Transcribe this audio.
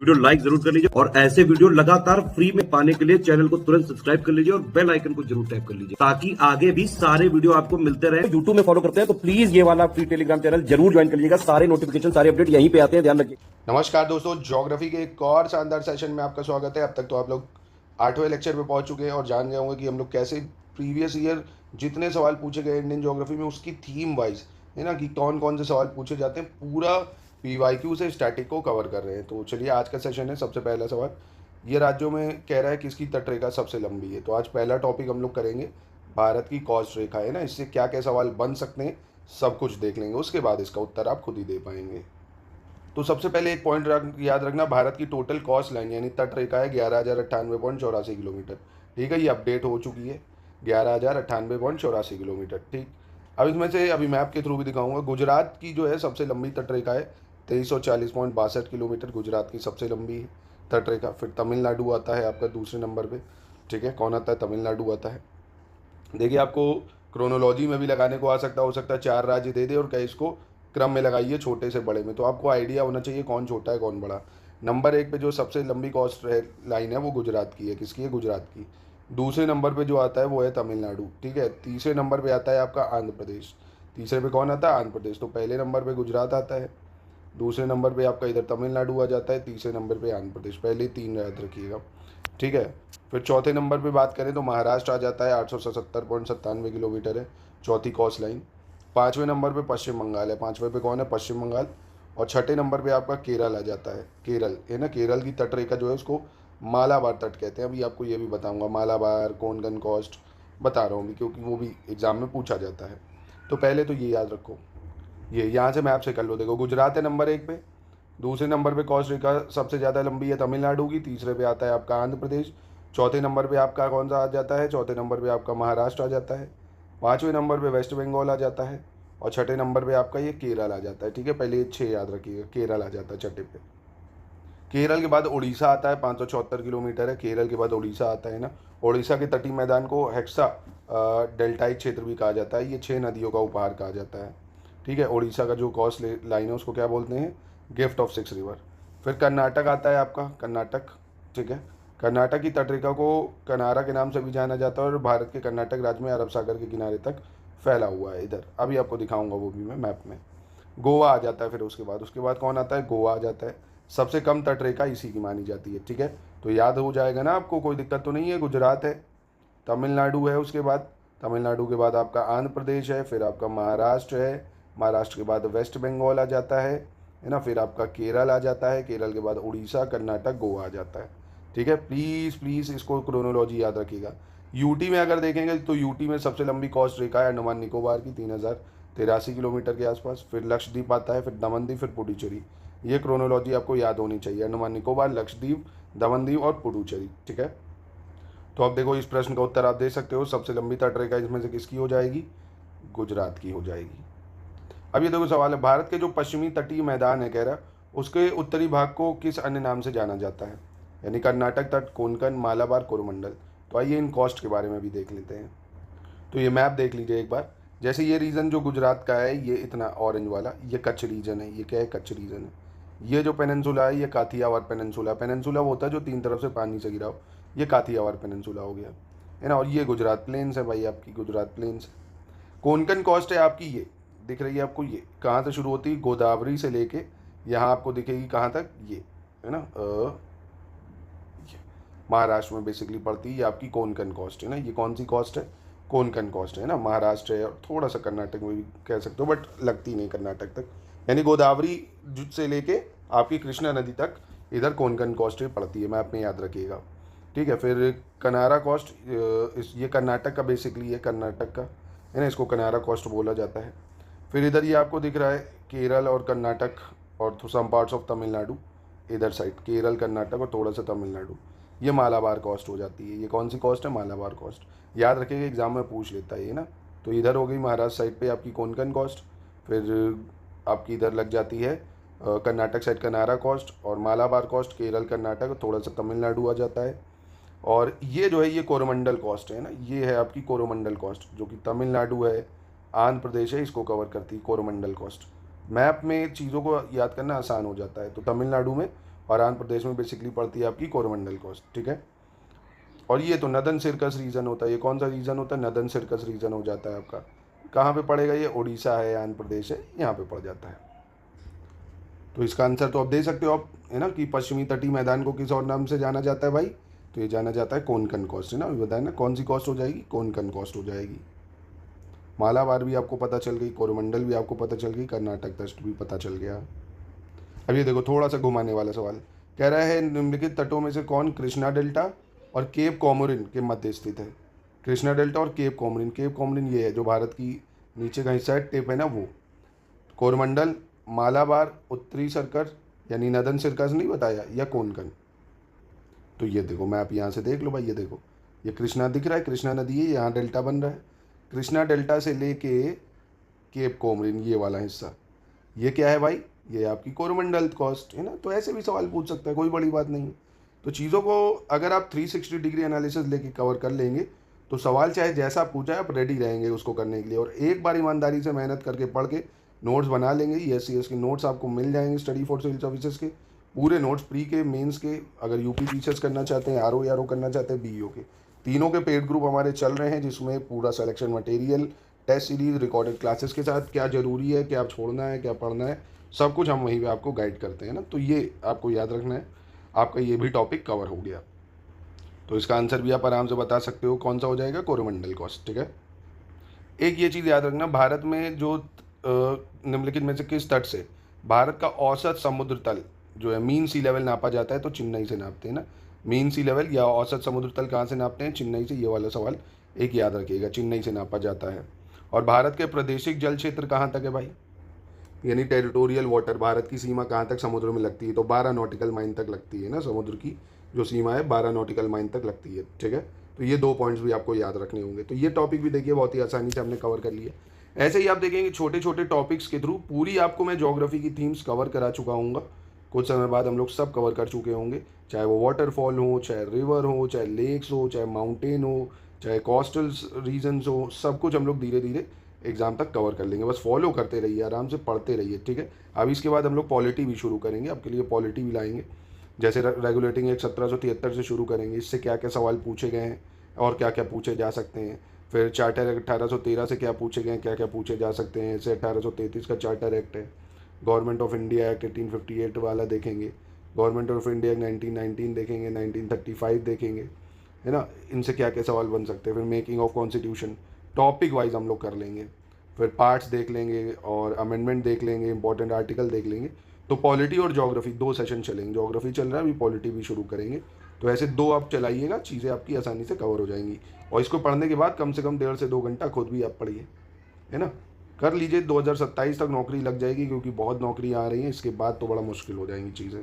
Video like जरूर कर लीजिए और ऐसे वीडियो लगातार फ्री में पाने के लिए चैनल को तुरंत सब्सक्राइब कर लीजिए और बेल आइकन को जरूर टैप कर लीजिए ताकि आगे भी सारे वीडियो आपको मिलते रहे। यूट्यूब में फॉलो करते हैं तो प्लीज ये वाला फ्री टेलीग्राम चैनल जरूर ज्वाइन कर लीजिएगा। सारे नोटिफिकेशन सारे अपडेट यहीं पे आते हैं, ध्यान रखिए। नमस्कार दोस्तों, ज्योग्राफी के एक और शानदार सेशन में आपका स्वागत है। अब तक तो आप लोग 8वें लेक्चर पे पहुंच चुके हैं और जान गए होंगे कि हम लोग कैसे प्रीवियस ईयर जितने सवाल पूछे गए इंडियन ज्योग्राफी में उसकी थीम वाइज है ना कि कौन कौन से सवाल पूछे जाते हैं, पूरा पीवाईक्यू से स्टैटिक को कवर कर रहे हैं। तो चलिए आज का सेशन है। सबसे पहला सवाल ये राज्यों में कह रहा है किसकी तटरेखा सबसे लंबी है। तो आज पहला टॉपिक हम लोग करेंगे भारत की कॉस्ट रेखा है ना, इससे क्या क्या सवाल बन सकते हैं सब कुछ देख लेंगे, उसके बाद इसका उत्तर आप खुद ही दे पाएंगे। तो सबसे पहले एक पॉइंट याद रखना, भारत की टोटल कॉस्ट लाइन यानी तटरेखा है 11,098.84 किलोमीटर। ठीक है, ये अपडेट हो चुकी है 11,098.84 किलोमीटर। ठीक, अब इसमें से अभी मैप के थ्रू भी दिखाऊंगा। गुजरात की जो है सबसे लंबी तटरेखा है 2340.62 किलोमीटर, गुजरात की सबसे लंबी तटरेखा। फिर तमिलनाडु आता है आपका दूसरे नंबर पे। ठीक है, कौन आता है? तमिलनाडु आता है। देखिए, आपको क्रोनोलॉजी में भी लगाने को हो सकता है 4 राज्य दे दे और कहीं इसको क्रम में लगाइए छोटे से बड़े में, तो आपको आइडिया होना चाहिए कौन छोटा है कौन बड़ा। नंबर 1 पे जो सबसे लंबी कॉस्ट लाइन है वो गुजरात की है। किसकी है? गुजरात की। दूसरे नंबर पे जो आता है वो है तमिलनाडु। ठीक है, तीसरे नंबर पे आता है आपका आंध्र प्रदेश। तीसरे पे कौन आता है? आंध्र प्रदेश। तो पहले नंबर पे गुजरात आता है, दूसरे नंबर पे आपका इधर तमिलनाडु आ जाता है, तीसरे नंबर पे आंध्र प्रदेश। पहले 3 याद रखिएगा। ठीक है, फिर चौथे नंबर पे बात करें तो महाराष्ट्र आ जाता है, 877.97 किलोमीटर है चौथी कॉस्ट लाइन। 5वें नंबर पे पश्चिम बंगाल है। 5वें पे कौन है? पश्चिम बंगाल। और छठे नंबर पे आपका केरल आ जाता है। केरल है ना, केरल की तटरेखा जो है उसको मालाबार तट कहते हैं। अभी आपको ये भी बताऊंगा, मालाबार कोनकन कॉस्ट बता रहा हूँ भी, क्योंकि वो भी एग्जाम में पूछा जाता है। तो पहले तो ये याद रखो, ये यहाँ से मैप से कर लो। देखो, गुजरात है नंबर 1 पे, दूसरे नंबर पे कॉस्ट रेखा सबसे ज़्यादा लंबी है तमिलनाडु की, तीसरे पे आता है आपका आंध्र प्रदेश, चौथे नंबर पे आपका कौन सा आ जाता है? चौथे नंबर पे आपका महाराष्ट्र आ जाता है, 5वें नंबर पे वेस्ट बंगाल आ जाता है और छठे नंबर पे आपका ये केरल आ जाता है। ठीक है, पहले ये 6 याद रखिएगा, केरल आ जाता है छठे पे। केरल के बाद उड़ीसा आता है, 574 किलोमीटर है। केरल के बाद उड़ीसा आता है ना। उड़ीसा के तटीय मैदान को हेक्सा डेल्टाइक क्षेत्र भी कहा जाता है। ये 6 नदियों का उपहार कहा जाता है। ठीक है, उड़ीसा का जो कॉस्ट लाइन है उसको क्या बोलते हैं? Gift of 6 river. फिर कर्नाटक आता है आपका, कर्नाटक। ठीक है, कर्नाटक की तटरेखा को कनारा के नाम से भी जाना जाता है और भारत के कर्नाटक राज्य में अरब सागर के किनारे तक फैला हुआ है। इधर अभी आपको दिखाऊंगा वो भी मैं मैप में। गोवा आ जाता है, फिर उसके बाद कौन आता है? गोवा आ जाता है। सबसे कम तटरेखा इसी की मानी जाती है। ठीक है, तो याद हो जाएगा ना आपको, कोई दिक्कत तो नहीं है। गुजरात है, तमिलनाडु है, उसके बाद तमिलनाडु के बाद आपका आंध्र प्रदेश है, फिर आपका महाराष्ट्र है, महाराष्ट्र के बाद वेस्ट बंगाल आ जाता है ना, फिर आपका केरल आ जाता है, केरल के बाद उड़ीसा, कर्नाटक, गोवा आ जाता है। ठीक है, प्लीज़ प्लीज़ इसको क्रोनोलॉजी याद रखिएगा। यूटी में अगर देखेंगे तो यूटी में सबसे लंबी कॉस्ट रेखा है अंडमान निकोबार की, 3083 किलोमीटर के आसपास। फिर लक्षद्वीप आता है, फिर दमनदीप, फिर पुडुचेरी। ये क्रोनोलॉजी आपको याद होनी चाहिए, अंडमान निकोबार, लक्षद्वीप, दमनदीप और पुडुचेरी। ठीक है, तो अब देखो इस प्रश्न का उत्तर आप दे सकते हो। सबसे लंबी तटरेखा इसमें से किसकी हो जाएगी? गुजरात की हो जाएगी। अब ये देखो सवाल है, भारत के जो पश्चिमी तटीय मैदान है कह रहा उसके उत्तरी भाग को किस अन्य नाम से जाना जाता है? यानी कर्नाटक तट, कोंकण, मालाबार, कोरोमंडल। तो आइए इन कॉस्ट के बारे में भी देख लेते हैं। तो ये मैप देख लीजिए एक बार। जैसे ये रीजन जो गुजरात का है, ये इतना ऑरेंज वाला, ये कच्छ रीजन है। ये क्या है? कच्छ रीजन है। ये जो पेनिनसुला है ये काथियावाड़ पेनिनसुला। पेनिनसुला वो होता है जो 3 तरफ से पानी से घिरा हो, ये काथियावाड़ पेनिनसुला हो गया है ना। और ये गुजरात प्लेन्स है भाई, आपकी गुजरात प्लेन्स। कोंकण कॉस्ट है आपकी, ये दिख रही है आपको। ये कहाँ से शुरू होती है? गोदावरी से लेके यहाँ आपको दिखेगी कहाँ तक? ये है ना, महाराष्ट्र में बेसिकली पड़ती है। ये आपकी कोंकण कॉस्ट है ना। ये कौन सी कॉस्ट है? कोंकण कॉस्ट है ना। महाराष्ट्र है और थोड़ा सा कर्नाटक में भी कह सकते हो, बट लगती नहीं कर्नाटक तक। यानी गोदावरी से लेके आपकी कृष्णा नदी तक इधर कोंकण कॉस्ट पड़ती है, मैप में याद रखिएगा। ठीक है, फिर कनारा कॉस्ट, ये कर्नाटक का बेसिकली है, कर्नाटक का है ना, इसको कनारा कॉस्ट बोला जाता है। फिर इधर ये आपको दिख रहा है केरल और कर्नाटक और सम पार्ट्स ऑफ तमिलनाडु, इधर साइड केरल, कर्नाटक और थोड़ा सा तमिलनाडु। ये मालाबार कॉस्ट हो जाती है। ये कौन सी कॉस्ट है? मालाबार कॉस्ट। याद रखिएगा, एग्जाम में पूछ लेता है ये ना। तो इधर हो गई महाराष्ट्र साइड पे आपकी कोंकण कॉस्ट, फिर आपकी इधर लग जाती है कर्नाटक साइड कनारा कॉस्ट और मालाबार कॉस्ट, केरल, कर्नाटक, थोड़ा सा तमिलनाडु आ जाता है। और ये जो है ये कोरोमंडल कॉस्ट है ना, ये है आपकी कोरोमंडल कॉस्ट, जो कि तमिलनाडु है, आंध्र प्रदेश है, इसको कवर करती है कोरोमंडल कॉस्ट। मैप में चीज़ों को याद करना आसान हो जाता है। तो तमिलनाडु में और आंध्र प्रदेश में बेसिकली पड़ती है आपकी कोरोमंडल कोस्ट, ठीक है। और ये तो नदन सिरकस रीजन होता है। ये कौन सा रीजन होता है? नदन सिरकस रीजन हो जाता है आपका। कहाँ पे पड़ेगा ये? उड़ीसा है, आंध्र प्रदेश है, यहाँ पे पड़ जाता है। तो इसका आंसर तो आप दे सकते हो आप, है ना, कि पश्चिमी तटीय मैदान को किस और नाम से जाना जाता है भाई? तो ये जाना जाता है कोंकण कोस्ट, है ना। अभी बताया ना कौन सी कोस्ट हो जाएगी? कोंकण कोस्ट हो जाएगी। मालाबार भी आपको पता चल गई, कोरोमंडल भी आपको पता चल गई, कर्नाटक तट भी पता चल गया। अब ये देखो थोड़ा सा घुमाने वाला सवाल, कह रहा है निम्नलिखित तटों में से कौन कृष्णा डेल्टा और केप कोमोरिन के मध्य स्थित है? कृष्णा डेल्टा और केप कोमोरिन। केप कोमोरिन ये है जो भारत की नीचे का हिस्सा है, टिप है ना वो। कोरोमंडल, मालाबार, उत्तरी सर्कस यानी नदन सिरकस नहीं बताया, या कोंकण। तो ये देखो मैप यहाँ से देख लो भाई, ये देखो ये कृष्णा दिख रहा है, कृष्णा नदी है, यहाँ डेल्टा बन रहा है। कृष्णा डेल्टा से लेके केप कोमोरिन ये वाला हिस्सा, ये क्या है भाई? ये आपकी कोरोमंडल कोस्ट, है ना। तो ऐसे भी सवाल पूछ सकता है, कोई बड़ी बात नहीं। तो चीज़ों को अगर आप 360 डिग्री एनालिसिस लेके कवर कर लेंगे तो सवाल चाहे जैसा पूछा है आप रेडी रहेंगे उसको करने के लिए। और एक बार ईमानदारी से मेहनत करके पढ़ के नोट्स बना लेंगे। ESCS के नोट्स आपको मिल जाएंगे, स्टडी फॉर सिविल सर्विसेज के पूरे नोट्स, प्री के, मेंस के, अगर यूपी टीचर्स करना चाहते हैं, RO करना चाहते हैं, BEO के, तीनों के पेड ग्रुप हमारे चल रहे हैं, जिसमें पूरा selection material, test series, recorded classes के साथ क्या ज़रूरी है, क्या छोड़ना है, क्या पढ़ना है, सब कुछ हम वहीं पे आपको गाइड करते हैं ना। तो ये आपको याद रखना है, आपका ये भी टॉपिक कवर हो गया। तो इसका आंसर भी आप आराम से बता सकते हो, कौन सा हो जाएगा? कोरोमंडल कोस्ट, ठीक है। एक ये चीज़ याद रखना, भारत में जो निम्नलिखित में से किस तट से भारत का औसत समुद्र तल जो है, मीन सी लेवल नापा जाता है? तो चेन्नई से नापते हैं ना। मीन सी लेवल या औसत समुद्र तल कहाँ से नापते हैं? चेन्नई से। ये वाला सवाल एक याद रखिएगा, चेन्नई से नापा जाता है। और भारत के प्रादेशिक जल क्षेत्र कहाँ तक है भाई? यानी टेरिटोरियल वाटर, भारत की सीमा कहाँ तक समुद्र में लगती है? तो 12 नॉटिकल माइल तक लगती है ना, समुद्र की जो सीमा है 12 नॉटिकल माइल तक लगती है, ठीक है। तो ये 2 पॉइंट्स भी आपको याद रखने होंगे। तो ये टॉपिक भी देखिए बहुत ही आसानी से हमने कवर कर लिया। ऐसे ही आप देखेंगे छोटे छोटे टॉपिक्स के थ्रू पूरी आपको मैं ज्योग्राफी की थीम्स कवर करा चुका हूँगा। कुछ समय बाद हम लोग सब कवर कर चुके होंगे, चाहे वो वाटरफॉल हो, चाहे रिवर हो, चाहे लेक्स हो, चाहे माउंटेन हो, चाहे कोस्टल रीजन्स हो, सब कुछ हम लोग धीरे धीरे एग्जाम तक कवर कर लेंगे। बस फॉलो करते रहिए, आराम से पढ़ते रहिए, ठीक है। अब इसके बाद हम लोग पॉलिटी भी शुरू करेंगे, आपके लिए पॉलिटी भी लाएंगे। जैसे रेगुलेटिंग एक्ट 1773 से शुरू करेंगे, इससे क्या क्या सवाल पूछे गए हैं और क्या क्या पूछे जा सकते हैं। फिर चार्टर एक्ट 1813 से क्या पूछे गए हैं, क्या क्या पूछे जा सकते हैं। जैसे 1833 का चार्टर एक्ट है। गवर्नमेंट ऑफ इंडिया एक्ट 1858 वाला देखेंगे। गवर्नमेंट ऑफ इंडिया 1919 देखेंगे, 1935 देखेंगे, है ना। इनसे क्या क्या सवाल बन सकते हैं। फिर making of constitution topic wise हम लोग कर लेंगे। फिर पार्ट्स देख लेंगे और अमेंडमेंट देख लेंगे, इंपॉर्टेंट आर्टिकल देख लेंगे। तो पॉलिटी और ज्योग्राफी 2 सेशन चलेंगे। ज्योग्राफी चल रहा है, अभी पॉलिटी भी शुरू करेंगे। तो ऐसे 2 आप चलाइएगा, चीज़ें आपकी आसानी से कवर हो जाएंगी। और इसको पढ़ने के बाद कम से कम 1.5 से 2 घंटा खुद भी आप पढ़िए, है ना। कर लीजिए, 2027 तक नौकरी लग जाएगी, क्योंकि बहुत नौकरियाँ आ रही हैं। इसके बाद तो बड़ा मुश्किल हो जाएंगी चीज़ें।